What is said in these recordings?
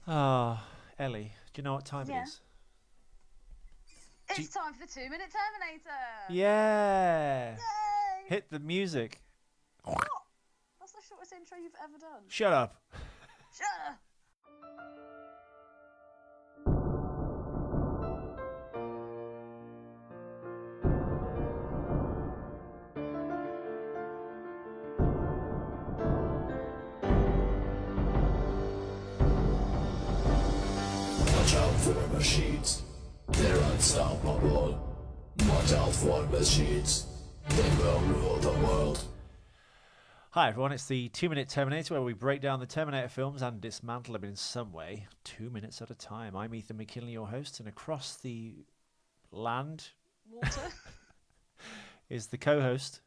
Ah, Ellie, do you know what time it Yeah. is? It's time for the 2-minute Terminator! Yeah! Yay! Hit the music. What? That's the shortest intro you've ever done. Shut up. Shut up! Watch out for machines, they're unstoppable. Watch out for machines, they will rule the world. Hi everyone, it's the 2-Minute Terminator where we break down the Terminator films and dismantle them in some way, 2 minutes at a time. I'm Ethan McKinley, your host, and across the land Water. is the co-host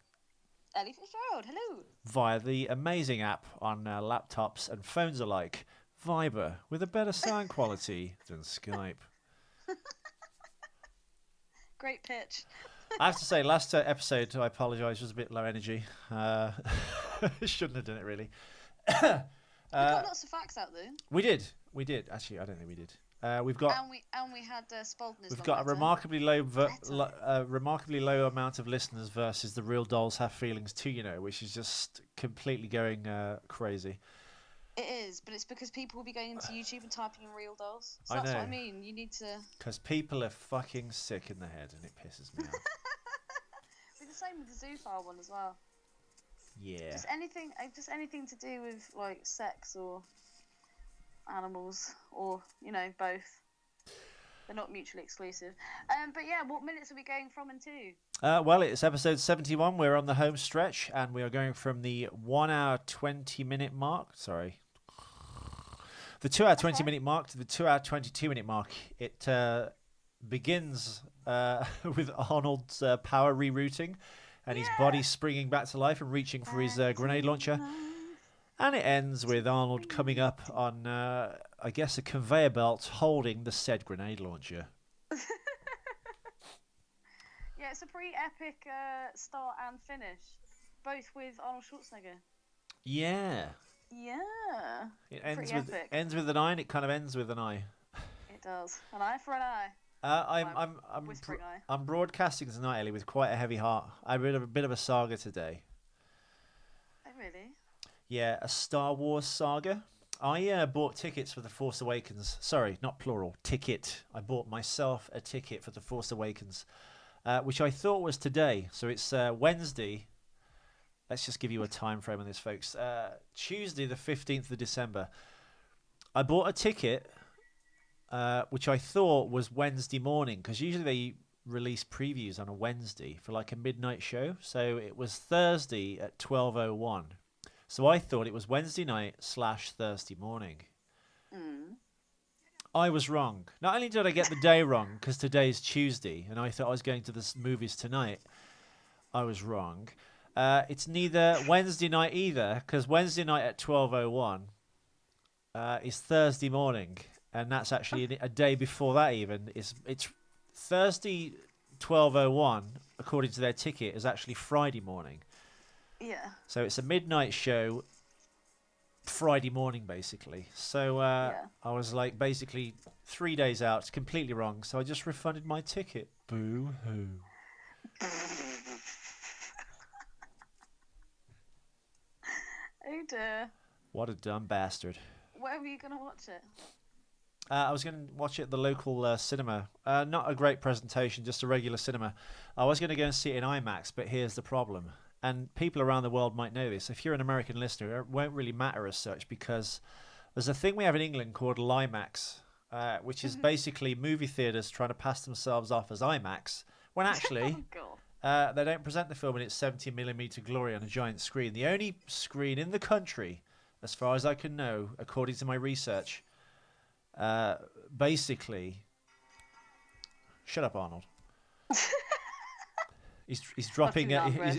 Ellie Fitzgerald, hello. via the amazing app on laptops and phones alike, Viber, with a better sound quality than Skype. Great pitch. I have to say, last episode, I apologise, was a bit low energy. Shouldn't have done it, really. We got lots of facts out though. We did. Actually, I don't think we did. We've got And we had Spalding. we've got a remarkably low amount of listeners versus the Real Dolls Have Feelings too, which is just completely going crazy. It is, but it's because people will be going into YouTube and typing in real dolls. So I that's know. what I mean. You need to. Because people are fucking sick in the head, and it pisses me off. It's the same with the zoophile one as well. Yeah. Just anything to do with like sex or animals or both. They're not mutually exclusive. But yeah, what minutes are we going from and to? Well, it's episode 71. We're on the home stretch, and we are going from the 1 hour 20 minute mark. Sorry. The 2 hour 20 minute mark to the 2 hour 22 minute mark. It begins with Arnold's power rerouting and his body springing back to life and reaching for his grenade launcher. And it ends with Arnold coming up on, I guess, a conveyor belt holding the said grenade launcher. Yeah, it's a pretty epic start and finish, both with Arnold Schwarzenegger. Yeah. Yeah. It ends pretty with epic. ends with an I, and it kind of ends with an I. It does. An eye for an eye. I'm broadcasting tonight, Ellie, with quite a heavy heart. I read a bit of a saga today. Oh, really? Yeah, a Star Wars saga. I bought tickets for The Force Awakens. Sorry, not plural. Ticket. I bought myself a ticket for The Force Awakens, which I thought was today. So it's Wednesday. Let's just give you a time frame on this, folks. Tuesday, the 15th of December. I bought a ticket, which I thought was Wednesday morning, because usually they release previews on a Wednesday for like a midnight show. So it was Thursday at 12:01. So I thought it was Wednesday night / Thursday morning. I was wrong. Not only did I get the day wrong, because today's Tuesday, and I thought I was going to the movies tonight, I was wrong. It's neither Wednesday night either, because Wednesday night at 12:01 is Thursday morning, and that's actually a day before that even. It's Thursday 12:01, according to their ticket, is actually Friday morning. Yeah. So it's a midnight show, Friday morning, basically. So I was like basically 3 days out. It's completely wrong. So I just refunded my ticket. Boo-hoo. Oh dear. What a dumb bastard. Where were you going to watch it? I was going to watch it at the local cinema. Not a great presentation, just a regular cinema. I was going to go and see it in IMAX, but here's the problem. And people around the world might know this. If you're an American listener, it won't really matter as such, because there's a thing we have in England called LIMAX, which is basically movie theatres trying to pass themselves off as IMAX, when actually they don't present the film in its 70mm glory on a giant screen. The only screen in the country, as far as I can know, according to my research, basically... Shut up, Arnold. He's dropping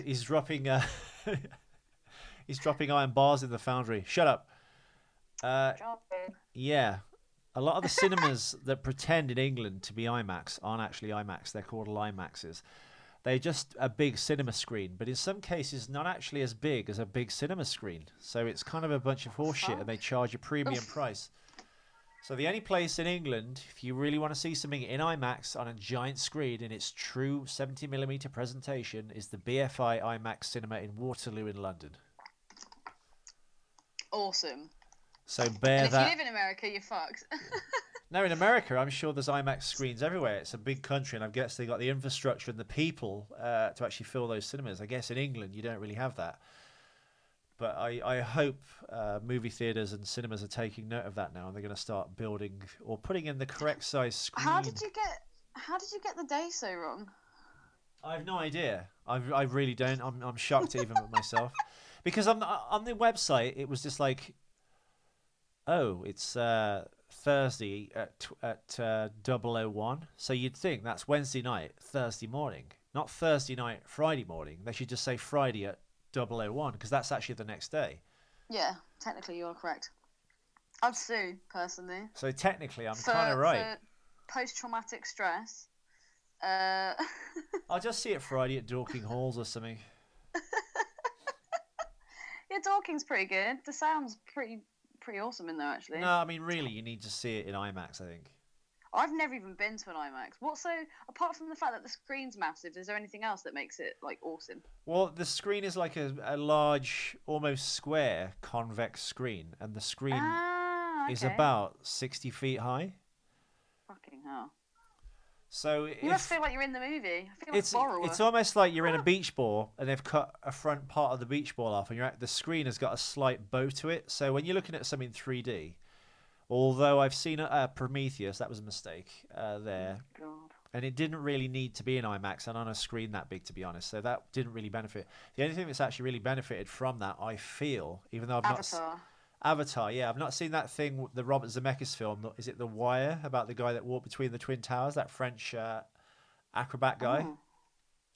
he's dropping he's dropping iron bars in the foundry. Shut up. Yeah, a lot of the cinemas that pretend in England to be IMAX aren't actually IMAX. They're called LIMAXs. They're just a big cinema screen, but in some cases not actually as big as a big cinema screen. So it's kind of a bunch of horseshit, and they charge a premium price. So the only place in England, if you really want to see something in IMAX on a giant screen in its true 70mm presentation, is the BFI IMAX cinema in Waterloo in London. Awesome. So bear And if that. you live in America, you're fucked. No, in America, I'm sure there's IMAX screens everywhere. It's a big country, and I guess they got the infrastructure and the people to actually fill those cinemas. I guess in England, you don't really have that. But I hope movie theaters and cinemas are taking note of that now, and they're going to start building or putting in the correct size screen. How did you get the day so wrong? I have no idea. I really don't. I'm shocked even with myself, because on the website it was just like, oh, it's Thursday at 001. So you'd think that's Wednesday night, Thursday morning, not Thursday night, Friday morning. They should just say Friday at 001, because that's actually the next day. Yeah, technically you're correct. I'd sue, personally. So technically I'm kind of right. For post-traumatic stress. I'll just see it Friday at Dorking Halls or something. Yeah, Dorking's pretty good. The sound's pretty awesome in there, actually. No, I mean, really, you need to see it in IMAX, I think. I've never even been to an IMAX. Apart from the fact that the screen's massive, is there anything else that makes it, like, awesome? Well, the screen is like a large, almost square, convex screen, and the screen is about 60 feet high. Fucking hell. So you must feel like you're in the movie. I feel like Borrower. It's almost like you're in a beach ball, and they've cut a front part of the beach ball off, and the screen has got a slight bow to it. So when you're looking at something 3D, although I've seen Prometheus, that was a mistake there. Oh, God. And it didn't really need to be in IMAX and on a screen that big, to be honest. So that didn't really benefit. The only thing that's actually really benefited from that, I feel, even though Avatar, yeah. I've not seen that thing, the Robert Zemeckis film. Is it The Wire, about the guy that walked between the Twin Towers, that French acrobat guy? Oh.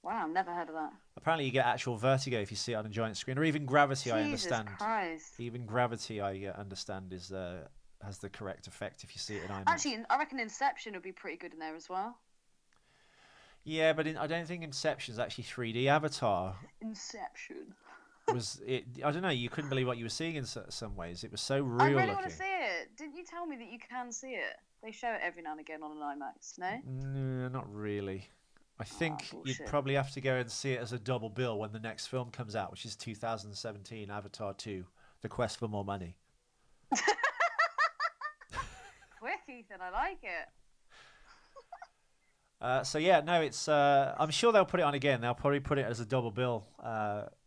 Wow, I've never heard of that. Apparently you get actual vertigo if you see it on a giant screen. Or even Gravity, I understand. Jesus Christ. Even Gravity, I understand, has the correct effect if you see it in IMAX. Actually, I reckon Inception would be pretty good in there as well. Yeah, but I don't think Inception's actually 3D. Avatar... Inception. was it? I don't know. You couldn't believe what you were seeing in some ways. It was so real. I really looking. want to see it. Didn't you tell me that you can see it? They show it every now and again on an IMAX. No. No, not really. I think you'd bullshit. probably have to go and see it as a double bill when the next film comes out, which is 2017, Avatar 2: The Quest for More Money. Quick, Ethan. I like it. So yeah, no, it's. I'm sure they'll put it on again. They'll probably put it as a double bill.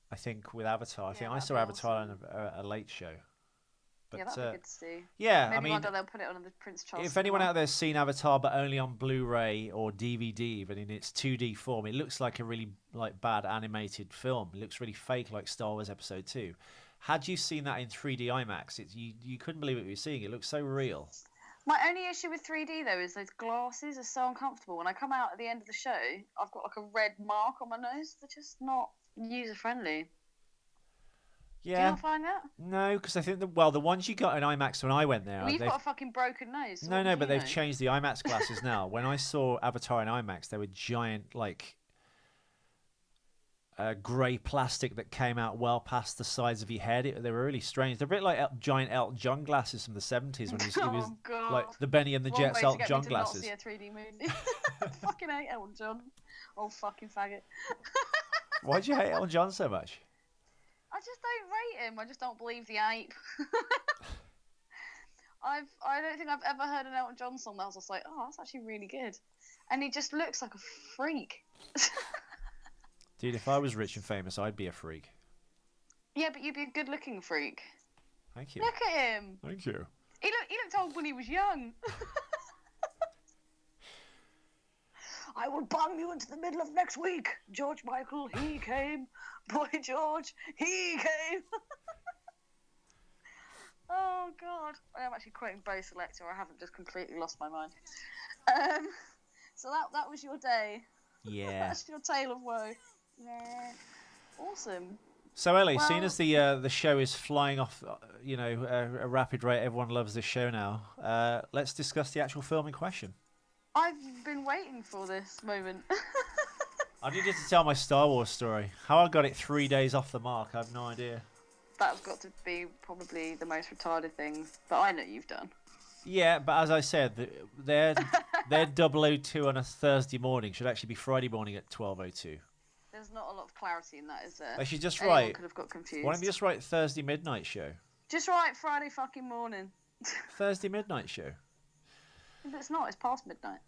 I think with Avatar. I think I saw Avatar on a late show. But, yeah, that'd be good to see. Yeah, Maybe I mean, one day they'll put it on the Prince Charles. if anyone out there's seen Avatar but only on Blu-ray or DVD, but in its 2D form, it looks like a really bad animated film. It looks really fake, like Star Wars Episode 2. Had you seen that in 3D IMAX, you couldn't believe what you were seeing. It looks so real. My only issue with 3D though is those glasses are so uncomfortable. When I come out at the end of the show, I've got like a red mark on my nose. They're just not user friendly. Yeah. Do you not find that? No, because I think the ones you got in IMAX when I went there. Well, you've got a fucking broken nose. So no, but they've changed the IMAX glasses now. When I saw Avatar in IMAX, they were giant, grey plastic that came out well past the sides of your head. They were really strange. They're a bit like giant Elton John glasses from the 70s when he was God. like the Benny and the Jets Elton John glasses. Not see a 3D movie. Fucking hate Elton John. Old fucking faggot. Why do you hate Elton John so much? I just don't rate him. I just don't believe the ape. I don't think I've ever heard an Elton John song that I was just like, oh, that's actually really good. And he just looks like a freak. Dude, if I was rich and famous, I'd be a freak. Yeah, but you'd be a good-looking freak. Thank you. Look at him. Thank you. He looked old when he was young. I will bomb you into the middle of next week. George Michael, he came. Boy George, he came. Oh, God. I am actually quoting Bo Selector. I haven't just completely lost my mind. So that was your day. Yeah. That's your tale of woe. Yeah. Awesome. So Ellie, seeing as the show is flying off, a rapid rate, everyone loves this show now. Let's discuss the actual film in question. I've been waiting for this moment. I needed to tell my Star Wars story. How I got it 3 days off the mark, I have no idea. That's got to be probably the most retarded thing that I know you've done. Yeah, but as I said, their 002 on a Thursday morning should actually be Friday morning at 12:02. There's not a lot of clarity in that, is there? They should just Anyone write. could have got confused. Why don't you just write Thursday midnight show? Just write Friday fucking morning. Thursday midnight show. But it's not. It's past midnight.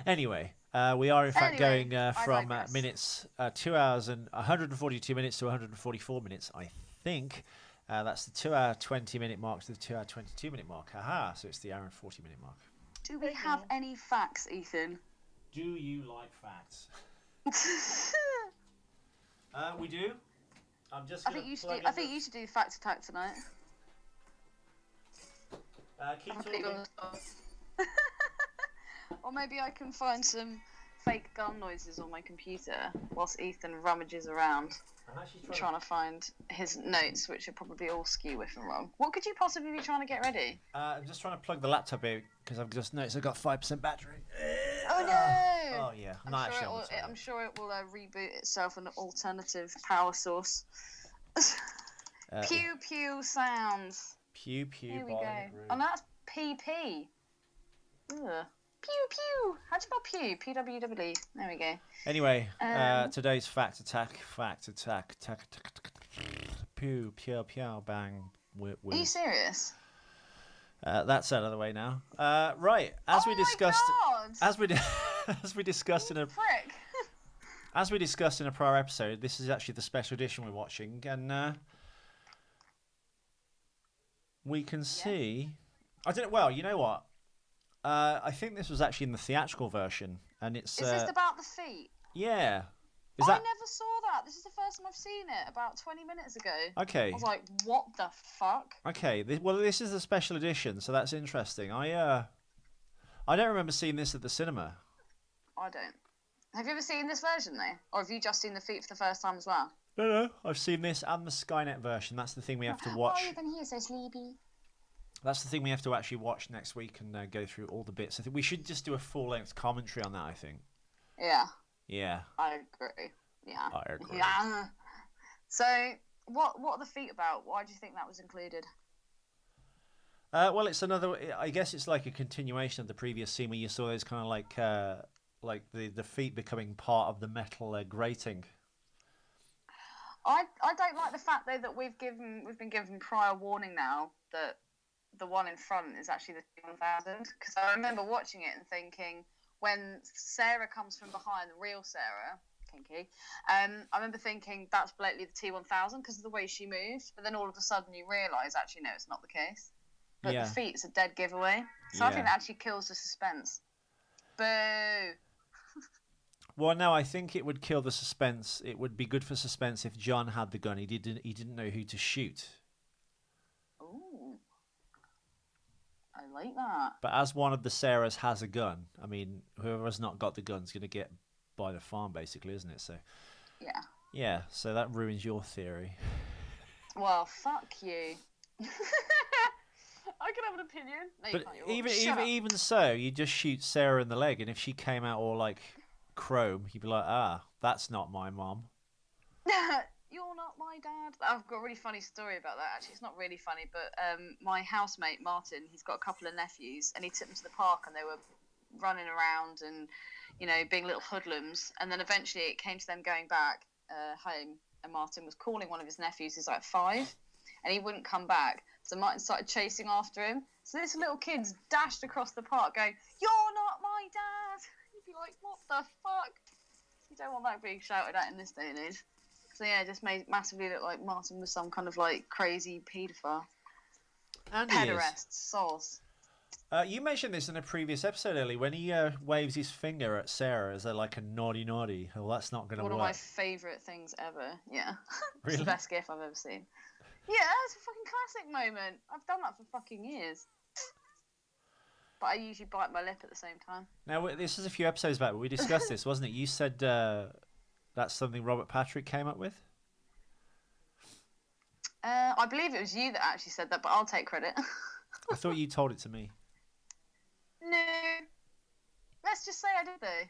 Anyway, we are in fact Anyway, going I from digress. minutes 2 hours and 142 minutes to 144 minutes. I think that's the 2 hour 20 minute mark to the 2 hour 22 minute mark. Haha! So it's the hour and 40 minute mark. Do we have any facts, Ethan? Do you like facts? We do. I'm just. I think you should do. I think you should do fact attack tonight. Keep I'll put you on talking. the spot. Or maybe I can find some fake gun noises on my computer whilst Ethan rummages around I'm actually trying to find his notes, which are probably all skew if and wrong. What could you possibly be trying to get ready? I'm just trying to plug the laptop in because I've just noticed I've got 5% battery. Oh no! Oh yeah, I'm not actually on the I'm sure it will reboot itself an alternative power source. Pew pew sounds. Pew pew. Here we go. Violet Room. And that's PP. Ugh. Pew pew. How do you spell pew? P-W-W-E. There we go. Anyway, today's fact attack. Pew pew pew bang. Are you serious? That's out of the way now. Right, as we discussed, God. as we discussed in a Frick. as we discussed in a prior episode, this is actually the special edition we're watching, and we can see. I don't know. Well, you know what? I think this was actually in the theatrical version, and it's. Is this about the feet? Yeah. Is I that never saw that. This is the first time I've seen it. About 20 minutes ago. okay? I was like, what the fuck? Okay. Well, this is the special edition, so that's interesting. I don't remember seeing this at the cinema. I don't. Have you ever seen this version though, or have you just seen the feet for the first time as well? No. I've seen this and the Skynet version. That's the thing we have to watch. Oh, you've been here so sleepy. That's the thing we have to actually watch next week and go through all the bits. I think we should just do a full-length commentary on that, I think. Yeah. Yeah. I agree. Yeah. I agree. Yeah. So, what are the feet about? Why do you think that was included? Well, it's another. I guess it's like a continuation of the previous scene where you saw those kind of like the feet becoming part of the metal grating. I don't like the fact though that we've been given prior warning now that the one in front is actually the T1000, because I remember watching it and thinking when Sarah comes from behind, the real Sarah, kinky, I remember thinking that's blatantly the T1000 because of the way she moved, but then all of a sudden you realise actually no, it's not the case. But Yeah. the feet's a dead giveaway, so I think that actually kills the suspense. Boo! Well, no, I think it would kill the suspense. It would be good for suspense if John had the gun. He didn't know who to shoot. Ooh. I like that. But as one of the Sarahs has a gun, I mean, whoever's not got the gun's going to get by the farm, basically, isn't it? So, Yeah. yeah, so that ruins your theory. Well, fuck you. I can have an opinion. No, you But can't. You're wrong. Shut up. even so, you just shoot Sarah in the leg, and if she came out all like chrome, you'd be like, that's not my mom. You're not my dad. I've got a really funny story about that. Actually, it's not really funny, but my housemate Martin, he's got a couple of nephews, and he took them to the park, and they were running around and being little hoodlums. And then eventually, it came to them going back home, and Martin was calling one of his nephews, who's like 5, and he wouldn't come back. So Martin started chasing after him. So this little kid's dashed across the park, going, "You're not my dad." You'd be like, "What the fuck?" You don't want that being shouted at in this day and age. So yeah, it just made it massively look like Martin was some kind of like crazy paedophile. And he is. Pederast, sauce. You mentioned this in a previous episode, Ellie, when he waves his finger at Sarah as like a naughty naughty. Well, that's not going to work. One of my favourite things ever. Yeah. It's Really? the best gif I've ever seen. Yeah, it's a fucking classic moment. I've done that for fucking years. But I usually bite my lip at the same time. Now, this is a few episodes back, but we discussed this, wasn't it? You said that's something Robert Patrick came up with? I believe it was you that actually said that, but I'll take credit. I thought you told it to me. No. Let's just say I did though.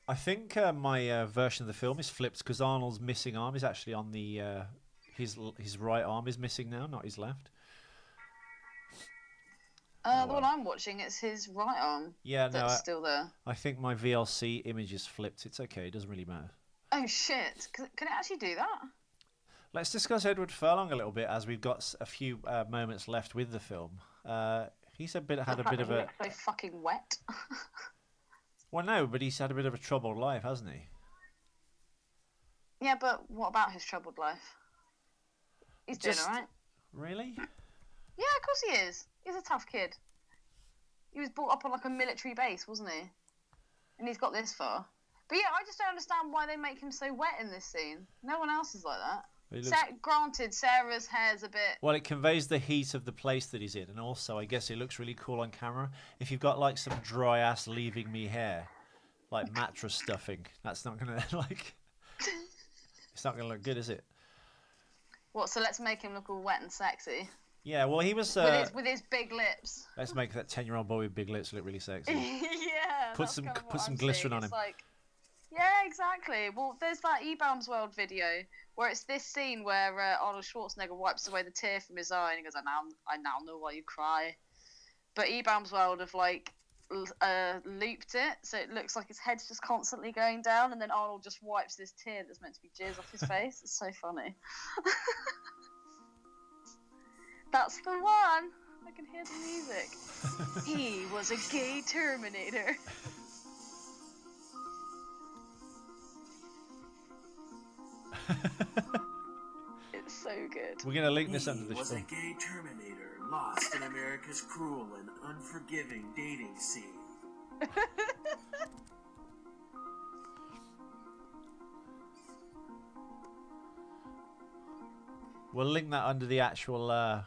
I think my version of the film is flipped because Arnold's missing arm is actually on the his right arm is missing now, not his left. The one I'm watching, it's his right arm. Yeah, no, that's still there. I think my VLC image is flipped. It's okay. It doesn't really matter. Oh shit! Can it actually do that? Let's discuss Edward Furlong a little bit, as we've got a few moments left with the film. He's had a bit of a so fucking wet. Well, no, but he's had a bit of a troubled life, hasn't he? Yeah, but what about his troubled life? He's doing alright. Really? Yeah, of course he is. He's a tough kid. He was brought up on like a military base, wasn't he? And he's got this far. But yeah, I just don't understand why they make him so wet in this scene. No one else is like that. Granted, Sarah's hair's a bit... Well, it conveys the heat of the place that he's in, and also, I guess it looks really cool on camera. If you've got like some dry ass leaving me hair, like mattress stuffing, that's not gonna like. It's not gonna look good, is it? What? So let's make him look all wet and sexy. Yeah, well, he was with his big lips. Let's make that 10-year-old boy with big lips look really sexy. Yeah. Put some glycerin on him. Like, yeah, exactly. Well, there's that E-Bounds World video where it's this scene where Arnold Schwarzenegger wipes away the tear from his eye and he goes, I now know why you cry. But E-Bounds World have like looped it, so it looks like his head's just constantly going down, and then Arnold just wipes this tear that's meant to be jizz off his face. It's so funny. That's the one. I can hear the music. He was a gay Terminator. It's so good. We're gonna link this under the He was show. a gay Terminator lost in America's cruel and unforgiving dating scene. We'll link that under the actual.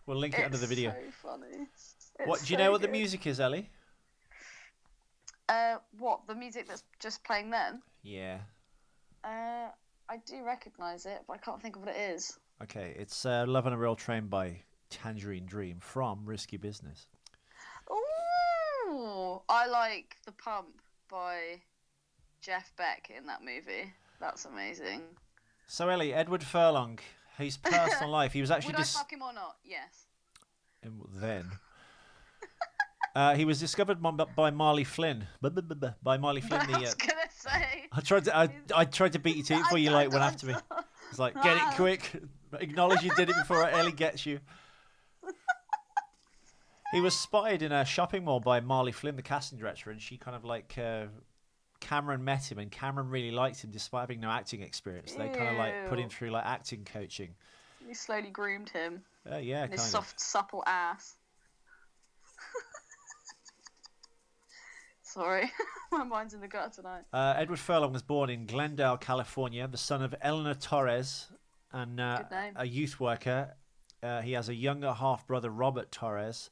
We'll link it under the video. It's so funny. What do you know? What the music is, Ellie? What, the music that's just playing then? Yeah. I do recognise it, but I can't think of what it is. Okay, it's "Love on a Rail Train" by Tangerine Dream from Risky Business. Ooh, I like "The Pump" by Jeff Beck in that movie. That's amazing. So Ellie, Edward Furlong, his personal life, he was actually Would I fuck him or not? Yes. Then. He was discovered by Marley Flynn. By Marley Flynn. I was gonna say. I tried to beat you to it before you went after me. It's like, get it quick. Acknowledge you did it before Ellie gets you. He was spotted in a shopping mall by Marley Flynn, the casting director, and she kind of like Cameron met him, and Cameron really liked him despite having no acting experience. They kind of like put him through like acting coaching. He slowly groomed him. Yeah, and his kind soft, supple ass. Sorry, my mind's in the gutter tonight. Edward Furlong was born in Glendale, California, the son of Eleanor Torres and a youth worker. He has a younger half-brother, Robert Torres,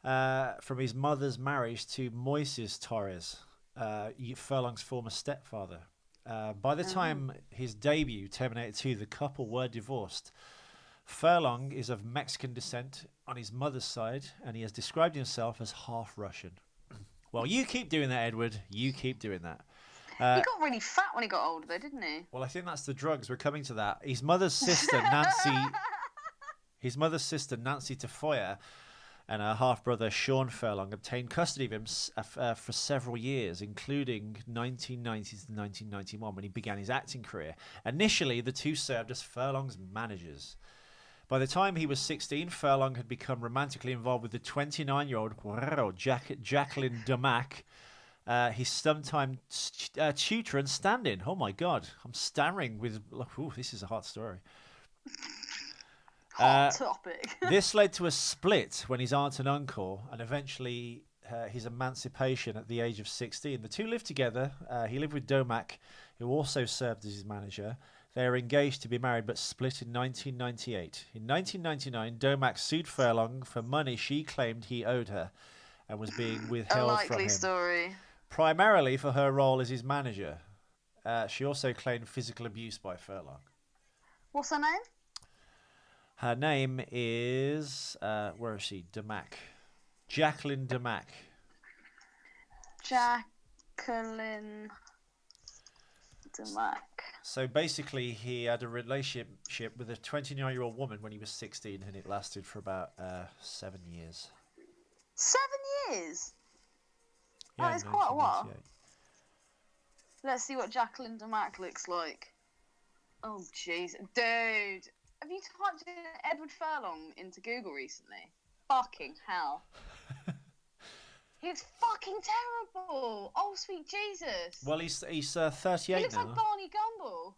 from his mother's marriage to Moises Torres, Furlong's former stepfather. By the time his debut, Terminator 2, the couple were divorced. Furlong is of Mexican descent on his mother's side, and he has described himself as half Russian. Well, you keep doing that, Edward. You keep doing that. He got really fat when he got older, though, didn't he? Well, I think that's the drugs. We're coming to that. His mother's sister, Nancy. His mother's sister, Nancy Tafoya, and her half-brother, Sean Furlong, obtained custody of him for several years, including 1990 to 1991, when he began his acting career. Initially, the two served as Furlong's managers. By the time he was 16, Furlong had become romantically involved with the 29-year-old Jacqueline Damac, his sometime tutor and stand-in. Oh my God, I'm stammering with. Ooh, this is a hot story. Hot topic. This led to a split when his aunt and uncle, and eventually his emancipation at the age of 16. The two lived together. He lived with Domac, who also served as his manager. They were engaged to be married but split in 1998. In 1999, Domac sued Furlong for money she claimed he owed her and was being withheld from him. A likely story. Primarily for her role as his manager. She also claimed physical abuse by Furlong. What's her name? Her name is... where is she? Damac. Jacqueline Damac. Jacqueline DeMac. So basically, he had a relationship with a 29-year-old woman when he was 16, and it lasted for about 7 years. 7 years? Yeah, That is quite a while. 1998. Let's see what Jacqueline DeMac looks like. Oh, jeez. Dude, have you typed in Edward Furlong into Google recently? Fucking hell. He's fucking terrible. Oh, sweet Jesus. Well, he's 38 he looks now. like Barney Gumble.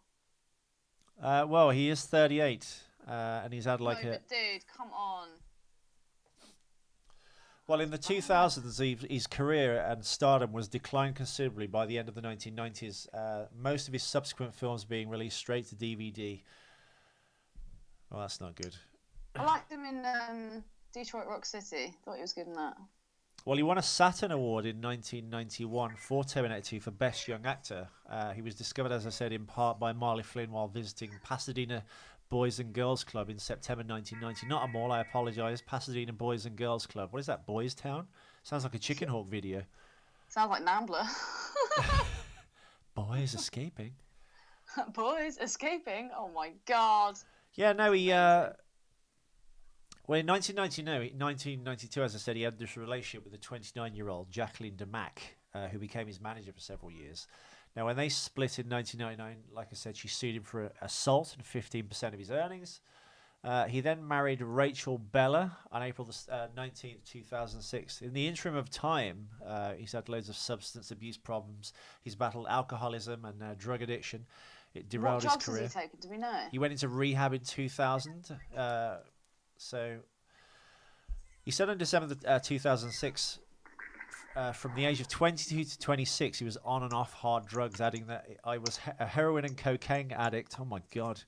Well, he is 38, and he's had like no, but dude, come on. Well, in the 2000s, his career and stardom was declined considerably by the end of the 1990s. Most of his subsequent films being released straight to DVD. Well, that's not good. I liked him in Detroit Rock City. Thought he was good in that. Well, he won a Saturn Award in 1991 for Terminator 2 for Best Young Actor. He was discovered, as I said, in part by Marley Flynn while visiting Pasadena Boys and Girls Club in September 1990. Not a mall, I apologise. Pasadena Boys and Girls Club. What is that, Boys Town? Sounds like a Chicken Hawk video. Sounds like Nambler. Boys escaping. Boys escaping? Oh my god. Yeah, no, he... Well, in 1992, as I said, he had this relationship with a 29-year-old Jacqueline DeMac, who became his manager for several years. Now, when they split in 1999, like I said, she sued him for assault and 15% of his earnings. He then married Rachel Bella on April 19th, 2006. In the interim of time, he's had loads of substance abuse problems. He's battled alcoholism and drug addiction. It derailed his career. What drugs has he taken? Do we know? He went into rehab in 2000. So he said in December 2006, from the age of 22 to 26, he was on and off hard drugs, adding that I was a heroin and cocaine addict. Oh my God.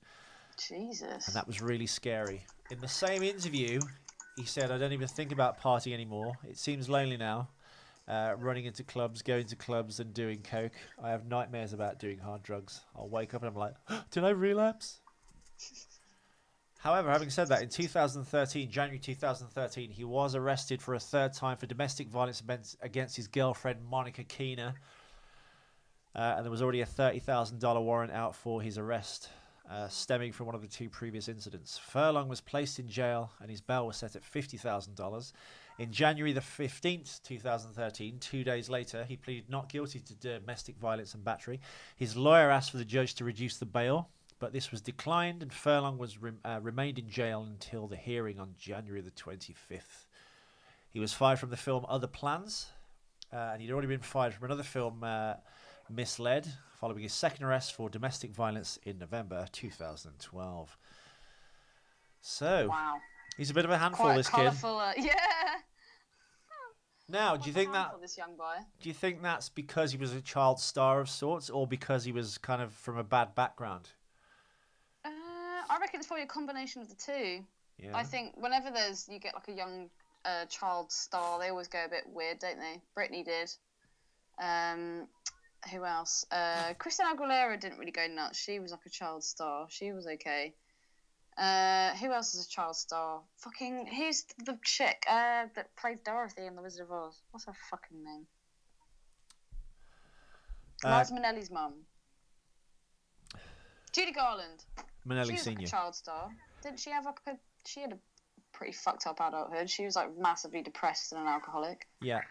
Jesus. And that was really scary. In the same interview, he said, I don't even think about partying anymore. It seems lonely now. Running into clubs, going to clubs and doing coke. I have nightmares about doing hard drugs. I'll wake up and I'm like, did I relapse? However, having said that, in 2013, January 2013, he was arrested for a third time for domestic violence against his girlfriend, Monica Keener. And there was already a $30,000 warrant out for his arrest, stemming from one of the two previous incidents. Furlong was placed in jail and his bail was set at $50,000. In January the 15th, 2013, 2 days later, he pleaded not guilty to domestic violence and battery. His lawyer asked for the judge to reduce the bail, but this was declined, and Furlong was remained in jail until the hearing on January the 25th. He was fired from the film Other Plans, and he'd already been fired from another film, Misled, following his second arrest for domestic violence in November 2012. So, wow. He's a bit of a handful, Quite this colourful, kid. yeah. Now, do you think that? This young boy. Do you think that's because he was a child star of sorts, or because he was kind of from a bad background? I reckon it's probably a combination of the two. Yeah. I think whenever you get like a young child star, they always go a bit weird, don't they? Britney did. Who else? Christina Aguilera didn't really go nuts. She was like a child star. She was okay. Who else is a child star? Fucking who's the chick that played Dorothy in The Wizard of Oz? What's her fucking name? Liza Minnelli's mum. Judy Garland. Minnelli She was Senior. like a child star. Didn't she have she had a pretty fucked up adulthood. She was like massively depressed and an alcoholic. Yeah.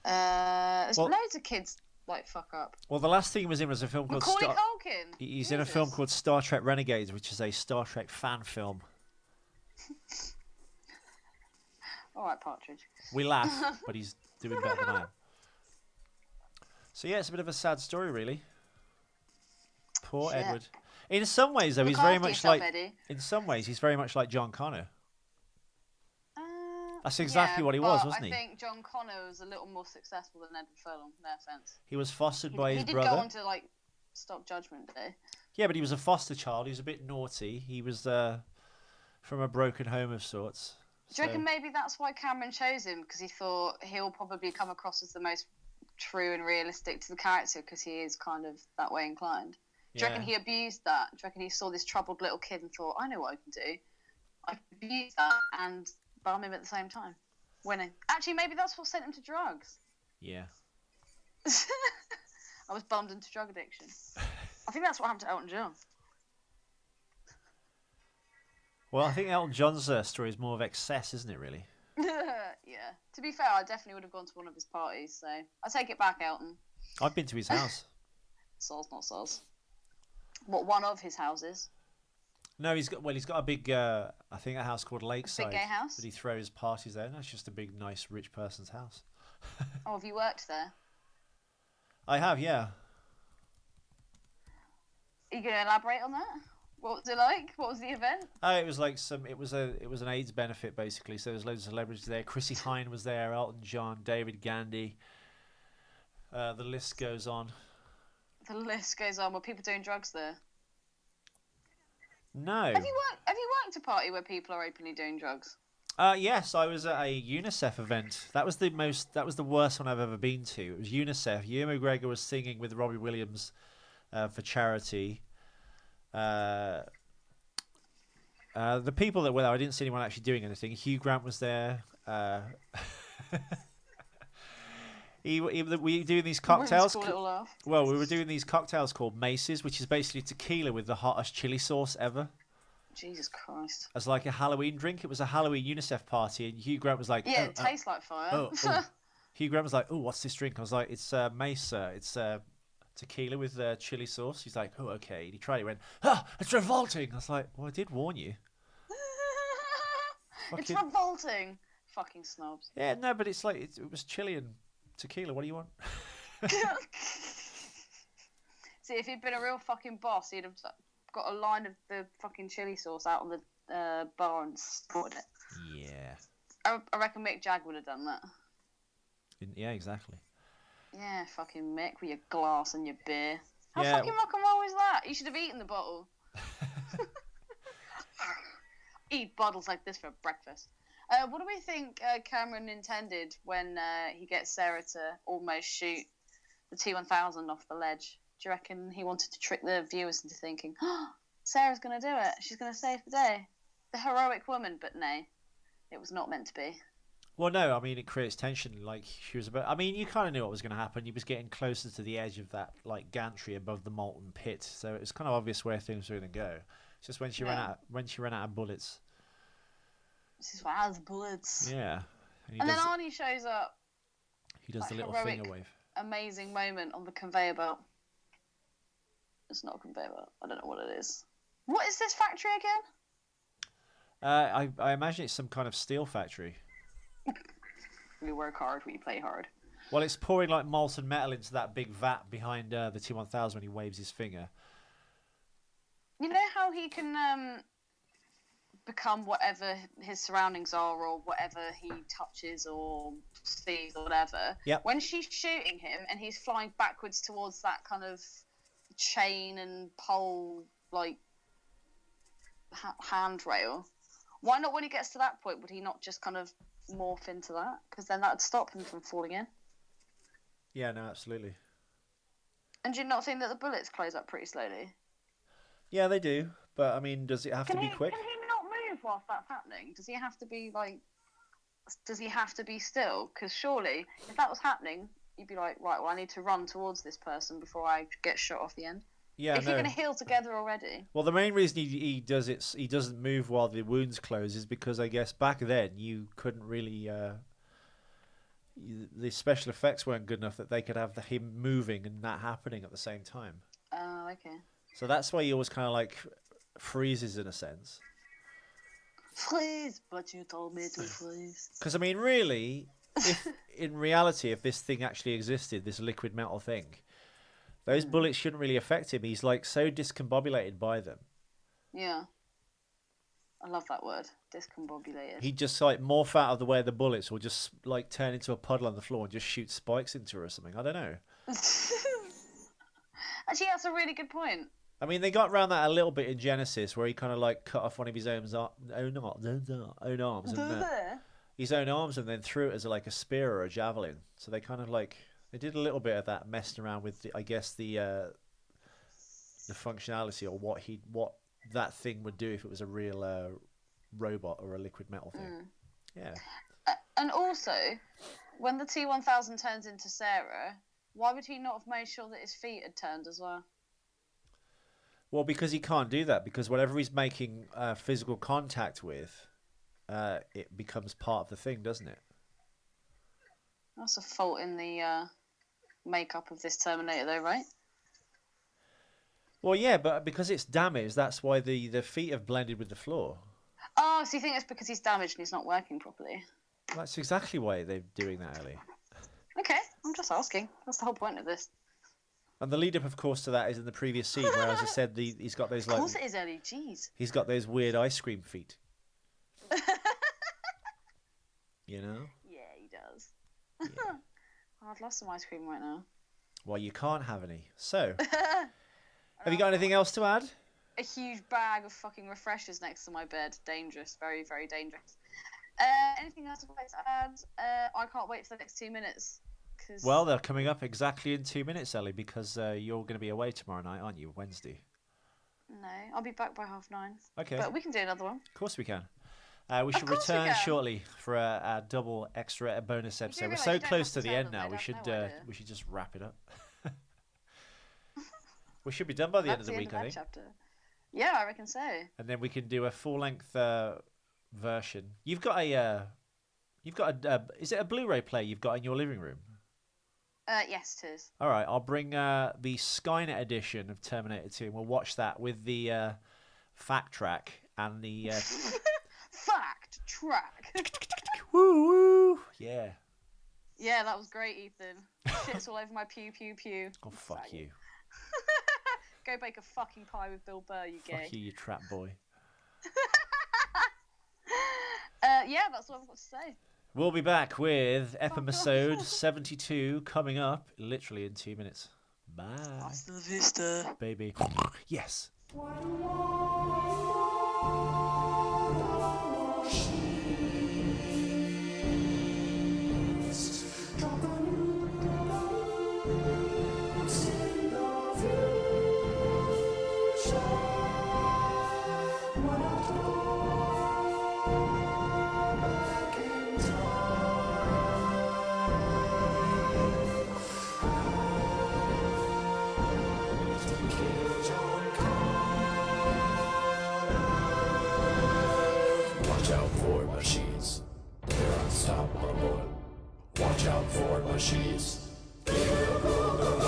There's loads of kids like fuck up. Well, the last thing he was in was a film called Macaulay Culkin. He's in a film called Star Trek Renegades, which is a Star Trek fan film. All right, Partridge. We laugh, but he's doing better than I am. So yeah, it's a bit of a sad story, really. Poor Shit. Edward. In some ways, though, Look he's very after much yourself, like. Eddie. In some ways, he's very much like John Connor. That's exactly what he was, wasn't he? I think John Connor was a little more successful than Edward Furlong. No offense. He was fostered by his he did brother. go on to like Stop Judgment Day. Yeah, but he was a foster child. He was a bit naughty. He was from a broken home of sorts. Do you reckon maybe that's why Cameron chose him? Because he thought he'll probably come across as the most true and realistic to the character because he is kind of that way inclined. Do you reckon he abused that? Do you reckon he saw this troubled little kid and thought, I know what I can do. I can abuse that and bomb him at the same time. Winning. Actually, maybe that's what sent him to drugs. Yeah. I was bummed into drug addiction. I think that's what happened to Elton John. Well, I think Elton John's story is more of excess, isn't it, really? Yeah. To be fair, I definitely would have gone to one of his parties, so I take it back, Elton. I've been to his house. Soz, not soz. What, one of his houses? No, he's got a big, I think a house called Lakeside. Big gay house? That he throws parties there. No, it's just a big, nice, rich person's house. Oh, have you worked there? I have, yeah. Are you going to elaborate on that? What was it like? What was the event? It was like it was an AIDS benefit basically. So there was loads of celebrities there. Chrissy Hine was there. Elton John, David Gandy. The list goes on. The list goes on. Were people doing drugs there? No. Have you worked a party where people are openly doing drugs? Yes, I was at a UNICEF event. That was the worst one I've ever been to. It was UNICEF. Ewan McGregor was singing with Robbie Williams for charity. The people that were there, I didn't see anyone actually doing anything. Hugh Grant was there. We were doing these cocktails. Well, we were doing these cocktails called Maces, which is basically tequila with the hottest chili sauce ever. Jesus Christ. As like a Halloween drink. It was a Halloween UNICEF party, and Hugh Grant was like, yeah, it tastes like fire. Hugh Grant was like, oh, what's this drink? I was like, it's Mace, sir. It's tequila with chili sauce. He's like, oh, okay. And he tried it. He went, it's revolting. I was like, well, I did warn you. It's revolting. Fucking snobs. Yeah, no, but it's like, it was chili and tequila. What do you want? See, if he'd been a real fucking boss, he'd have got a line of the fucking chili sauce out on the bar and sported it. Yeah. I reckon Mick Jag would have done that. Yeah, exactly. Yeah, fucking Mick with your glass and your beer. How Yeah. fucking rock and roll is that? You should have eaten the bottle. Eat bottles like this for breakfast. What do we think Cameron intended when he gets Sarah to almost shoot the T-1000 off the ledge? Do you reckon he wanted to trick the viewers into thinking, Sarah's going to do it. She's going to save the day. The heroic woman, but no. It was not meant to be. Well, no, I mean, it creates tension. Like, she was about... I mean, you kind of knew what was going to happen. He was getting closer to the edge of that, like, gantry above the molten pit. So it was kind of obvious where things were going to go. It's just when she ran out of bullets. This is why bullets. Yeah. And then Arnie shows up. He does the little heroic, finger wave. Amazing moment on the conveyor belt. It's not a conveyor belt. I don't know what it is. What is this factory again? I imagine it's some kind of steel factory. We work hard, we play hard. Well, it's pouring like molten metal into that big vat behind the T-1000 when he waves his finger. You know how he can become whatever his surroundings are or whatever he touches or sees or whatever? Yep. When she's shooting him and he's flying backwards towards that kind of chain and pole, like, handrail, why not when he gets to that point would he not just kind of morph into that? Because then that would stop him from falling in. Yeah, no, absolutely. And do you not think that the bullets close up pretty slowly? Yeah, they do. But, I mean, does it have to be quick? Can he not move whilst that's happening? Does he have to be, like... Does he have to be still? Because surely, if that was happening, you'd be like, right, well, I need to run towards this person before I get shot off the end. Yeah, if you're going to heal together already. Well, the main reason he doesn't move while the wounds close is because I guess back then you couldn't really the special effects weren't good enough that they could have him moving and that happening at the same time. Oh, okay. So that's why he always kind of like freezes in a sense. Freeze, but you told me to freeze. Because I mean, really, if in reality, if this thing actually existed, this liquid metal thing. Those bullets shouldn't really affect him. He's like so discombobulated by them. Yeah. I love that word, discombobulated. He'd just like morph out of the way of the bullets or just like turn into a puddle on the floor and just shoot spikes into her or something. I don't know. Actually, that's a really good point. I mean, they got around that a little bit in Genesis where he kind of like cut off one of his own arms. His own arms and then threw it as like a spear or a javelin. So they kind of like... They did a little bit of that, messing around with, I guess, the functionality or what that thing would do if it was a real robot or a liquid metal thing. Yeah. And also, when the T-1000 turns into Sarah, Why would he not have made sure that his feet had turned as well? Well, because he can't do that, because whatever he's making physical contact with, it becomes part of the thing, doesn't it? That's a fault in the makeup of this Terminator, though, right? Well, yeah, but because it's damaged, that's why the feet have blended with the floor. Oh, so you think it's because he's damaged and he's not working properly? That's exactly why they're doing that, Ellie. Okay, I'm just asking. That's the whole point of this. And the lead up, of course, to that is in the previous scene, where, as I said, he's got those Of course it is, Ellie. Jeez. he's got those weird ice cream feet. You know? Yeah, he does. Yeah. Oh, I'd love some ice cream right now. Well, you can't have any. So, have you got anything else to add? A huge bag of fucking refreshers next to my bed. Dangerous. Very, very dangerous. Anything else I'd like to add? I can't wait for the next 2 minutes. Cause... Well, they're coming up exactly in 2 minutes, Ellie, because you're going to be away tomorrow night, aren't you? Wednesday. No, I'll be back by 9:30. Okay. But we can do another one. Of course we can. We should course we return can. shortly for a double extra bonus episode. We're realise so you don't close have to to the tell end them, now. they We don't should know, I do. we should just wrap it up. We should be done by the end of That's the week, end I of think. that chapter. Yeah, I reckon so. And then we can do a full-length version. You've got a is it a Blu-ray player you've got in your living room? Yes, it is. All right, I'll bring the Skynet edition of Terminator 2, and we'll watch that with the fact track and the Fact track. woo woo. Yeah. Yeah, that was great, Ethan. Shit's all over my pew pew pew. Oh fuck Faggot. you. Go bake a fucking pie with Bill Burr, you gay. Fuck you, you trap boy. Yeah, that's all I've got to say. We'll be back with episode 72 coming up literally in 2 minutes. Bye. Hasta la vista. Baby. Yes. Watch out for machines. They're unstoppable. Watch out for machines. They will go